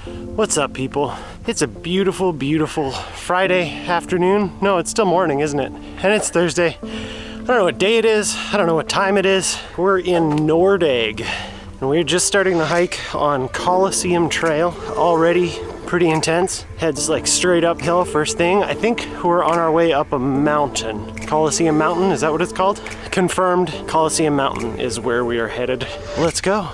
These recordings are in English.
What's up, people? It's a beautiful, beautiful Friday afternoon. No, it's still morning, isn't it? And it's Thursday. I don't know what day it is. I don't know what time it is. We're in Nordegg, and we're just starting the hike on Coliseum Trail. Already pretty intense. Heads like straight uphill first thing. I think we're on our way up a mountain. Coliseum Mountain, is that what it's called? Confirmed, Coliseum Mountain is where we are headed. Let's go.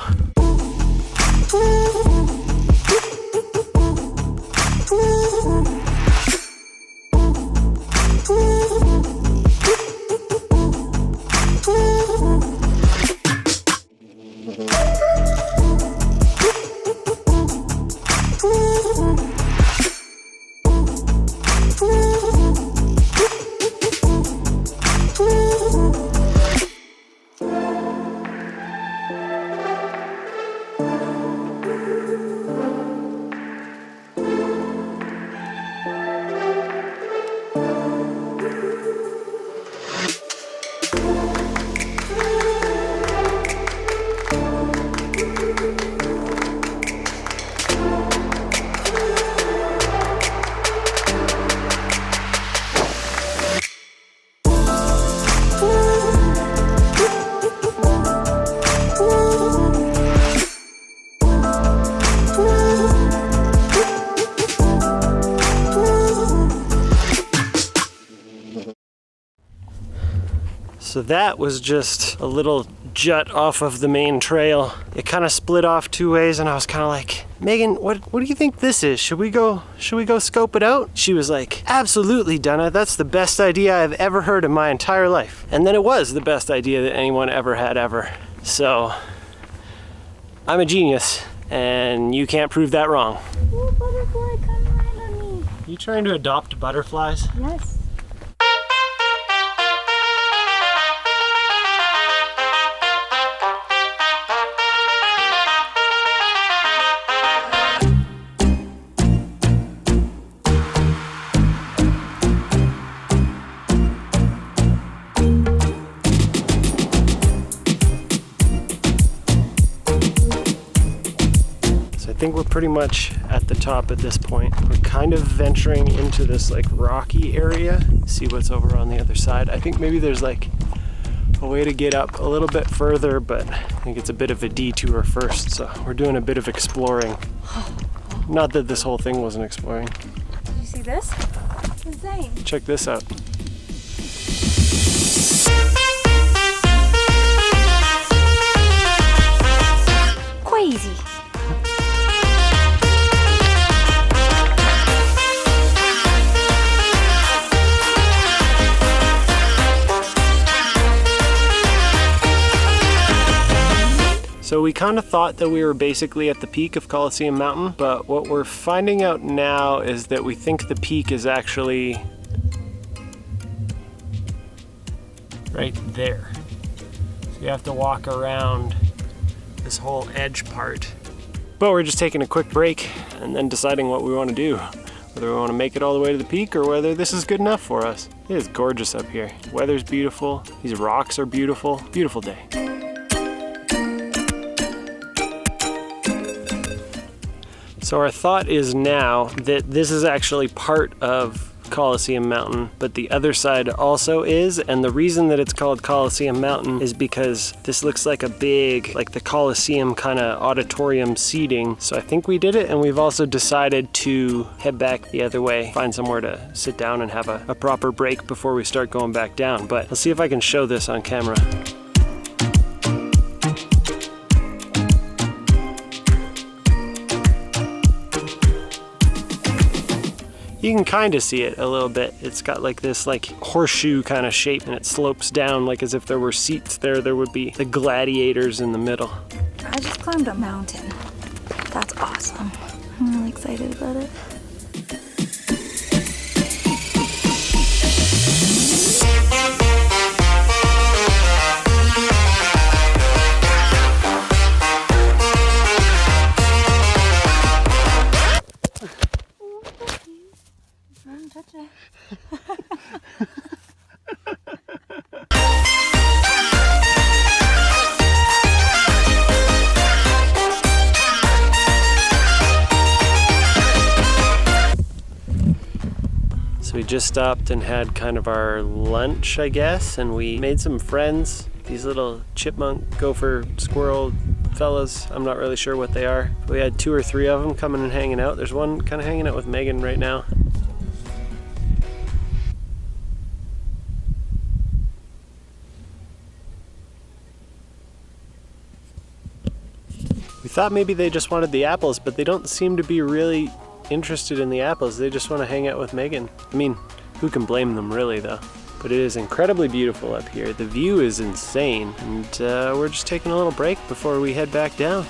So that was just a little jut off of the main trail. It kind of split off two ways, and I was kind of like, Megan, what do you think this is? Should we go scope it out? She was like, absolutely, Dunna. That's the best idea I've ever heard in my entire life. And then it was the best idea that anyone ever had ever. So I'm a genius, and you can't prove that wrong. Oh, butterfly, come land on me. You trying to adopt butterflies? Yes. I think we're pretty much at the top at this point. We're kind of venturing into this like rocky area. See what's over on the other side. I think maybe there's like a way to get up a little bit further, but I think it's a bit of a detour first. So we're doing a bit of exploring. Not that this whole thing wasn't exploring. Did you see this? It's insane. Check this out. Crazy. So we kind of thought that we were basically at the peak of Coliseum Mountain, but what we're finding out now is that we think the peak is actually right there. So you have to walk around this whole edge part. But we're just taking a quick break and then deciding what we want to do. Whether we want to make it all the way to the peak or whether this is good enough for us. It is gorgeous up here. Weather's beautiful. These rocks are beautiful. Beautiful day. So our thought is now that this is actually part of Coliseum Mountain, but the other side also is, and the reason that it's called Coliseum Mountain is because this looks like a big, like the Coliseum kind of auditorium seating. So I think we did it, and we've also decided to head back the other way, find somewhere to sit down and have a proper break before we start going back down. But let's see if I can show this on camera. You can kind of see it a little bit. It's got like this like horseshoe kind of shape, and it slopes down like as if there were seats there. There would be the gladiators in the middle. I just climbed a mountain. That's awesome. I'm really excited about it. So we just stopped and had kind of our lunch, I guess, and we made some friends. These little chipmunk, gopher, squirrel fellas. I'm not really sure what they are. We had 2 or 3 of them coming and hanging out. There's one kind of hanging out with Megan right now. We thought maybe they just wanted the apples, but they don't seem to be really interested in the apples. They just want to hang out with Megan. I mean, who can blame them really though? But it is incredibly beautiful up here. The view is insane, and we're just taking a little break before we head back down.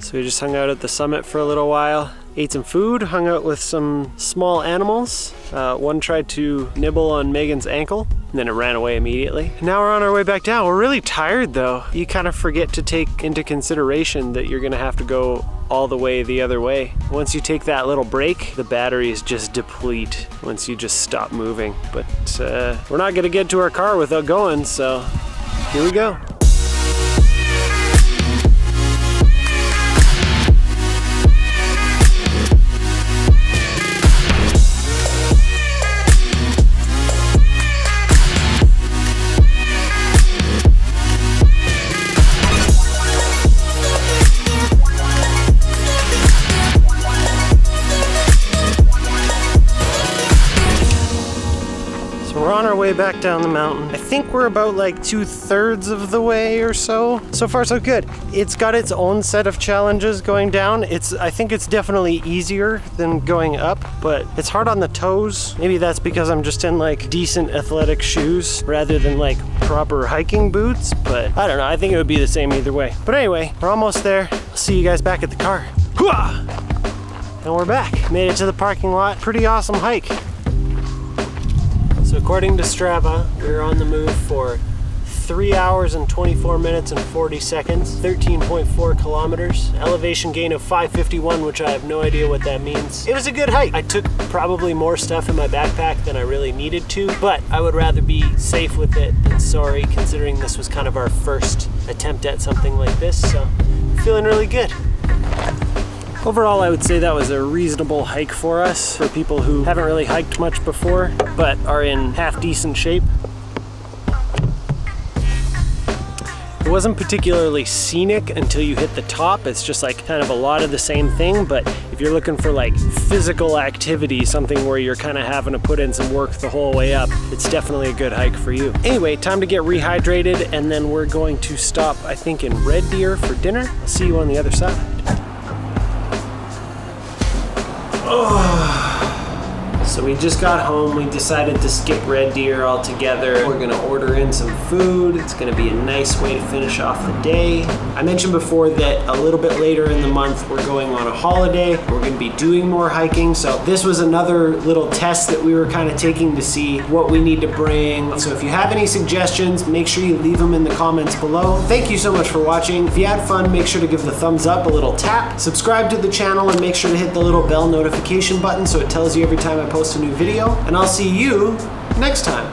So we just hung out at the summit for a little while, ate some food, hung out with some small animals. One tried to nibble on Megan's ankle, and then it ran away immediately. Now we're on our way back down. We're really tired though. You kind of forget to take into consideration that you're gonna have to go all the way the other way. Once you take that little break, the batteries just deplete once you just stop moving. But we're not gonna get to our car without going, so here we go. We're on our way back down the mountain. I think we're about like 2/3 of the way or so. So far so good. It's got its own set of challenges going down. I think it's definitely easier than going up, but it's hard on the toes. Maybe that's because I'm just in like decent athletic shoes rather than like proper hiking boots, but I don't know. I think it would be the same either way. But anyway, we're almost there. I'll see you guys back at the car. And we're back. Made it to the parking lot. Pretty awesome hike. So according to Strava, we're on the move for 3 hours and 24 minutes and 40 seconds, 13.4 kilometers, elevation gain of 551, which I have no idea what that means. It was a good hike. I took probably more stuff in my backpack than I really needed to, but I would rather be safe with it than sorry, considering this was kind of our first attempt at something like this, so I'm feeling really good. Overall, I would say that was a reasonable hike for us, for people who haven't really hiked much before, but are in half decent shape. It wasn't particularly scenic until you hit the top. It's just like kind of a lot of the same thing, but if you're looking for like physical activity, something where you're kind of having to put in some work the whole way up, it's definitely a good hike for you. Anyway, time to get rehydrated, and then we're going to stop, I think, in Red Deer for dinner. I'll see you on the other side. So we just got home. We decided to skip Red Deer altogether. We're gonna order in some food. It's gonna be a nice way to finish off the day. I mentioned before that a little bit later in the month we're going on a holiday. We're gonna be doing more hiking. So this was another little test that we were kind of taking to see what we need to bring. So if you have any suggestions, make sure you leave them in the comments below. Thank you so much for watching. If you had fun, make sure to give the thumbs up, a little tap, subscribe to the channel, and make sure to hit the little bell notification button so it tells you every time I post a new video. And I'll see you next time.